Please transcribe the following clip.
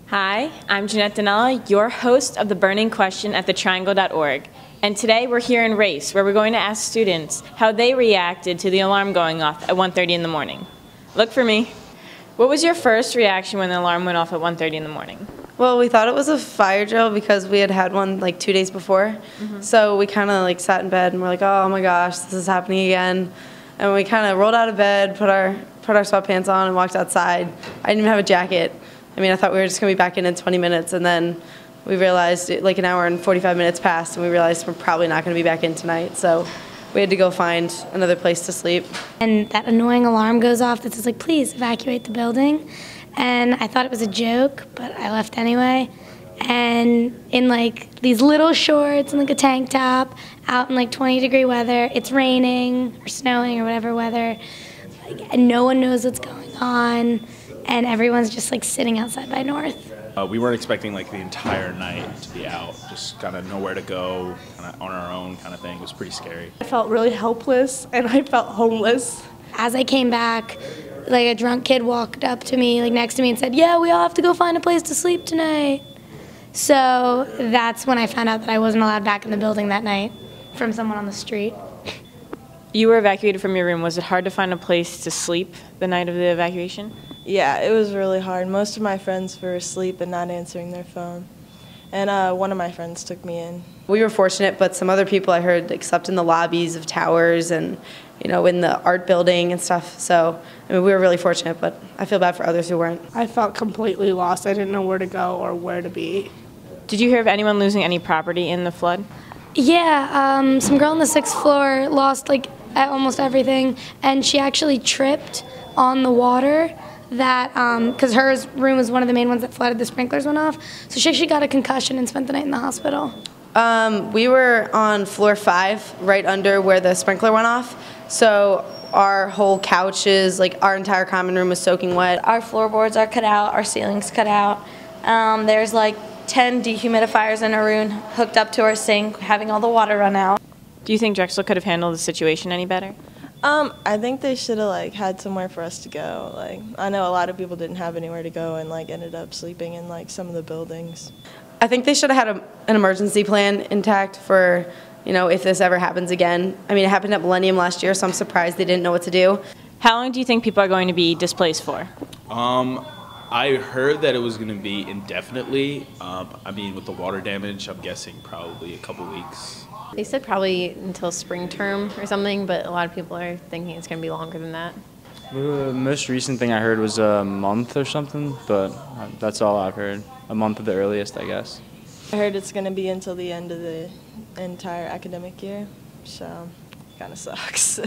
Hi, I'm Janette Danella, your host of The Burning Question at thetriangle.org. And today we're here in Race, where we're going to ask students how they reacted to the alarm going off at 1:30 in the morning. Look for me. What was your first reaction when the alarm went off at 1:30 in the morning? Well, we thought it was a fire drill because we had had one like 2 days before. So we kind of like sat in bed and we're like, oh my gosh, this is happening again. And we kind of rolled out of bed, put our sweatpants on and walked outside. I didn't even have a jacket. I mean, I thought we were just going to be back in 20 minutes, and then we realized like an hour and 45 minutes passed, and we realized we're probably not going to be back in tonight. So we had to go find another place to sleep. And that annoying alarm goes off that says, like, please evacuate the building. And I thought it was a joke, but I left anyway. And in like these little shorts and like a tank top, out in like 20-degree weather, it's raining or snowing or whatever weather, and no one knows what's going on. And everyone's just like sitting outside by North. We weren't expecting like the entire night to be out, just kind of nowhere to go, kind of on our own kind of thing. It was pretty scary. I felt really helpless and I felt homeless. As I came back, like a drunk kid walked up to me, like next to me, and said, "Yeah, we all have to go find a place to sleep tonight." So that's when I found out that I wasn't allowed back in the building that night from someone on the street. You were evacuated from your room. Was it hard to find a place to sleep the night of the evacuation? Yeah, it was really hard. Most of my friends were asleep and not answering their phone. And one of my friends took me in. We were fortunate, but some other people I heard like, slept in the lobbies of towers and, you know, in the art building and stuff. So, I mean, we were really fortunate, but I feel bad for others who weren't. I felt completely lost. I didn't know where to go or where to be. Did you hear of anyone losing any property in the flood? Yeah, some girl on the 6th floor lost like almost everything, and she actually tripped on the water that, because her room was one of the main ones that flooded, the sprinklers went off. So she actually got a concussion and spent the night in the hospital. We were on floor 5, right under where the sprinkler went off. So our whole couches, like our entire common room was soaking wet. Our floorboards are cut out, our ceiling's cut out. There's like 10 dehumidifiers in our room hooked up to our sink, having all the water run out. Do you think Drexel could have handled the situation any better? I think they should have had somewhere for us to go. I know a lot of people didn't have anywhere to go and ended up sleeping in some of the buildings. I think they should have had an emergency plan intact for, you know, if this ever happens again. I mean, it happened at Millennium last year, so I'm surprised they didn't know what to do. How long do you think people are going to be displaced for? I heard that it was going to be indefinitely. I mean, with the water damage, I'm guessing probably a couple weeks. They said probably until spring term or something, but a lot of people are thinking it's going to be longer than that. The most recent thing I heard was a month or something, but that's all I've heard. A month at the earliest, I guess. I heard it's going to be until the end of the entire academic year, so it kind of sucks.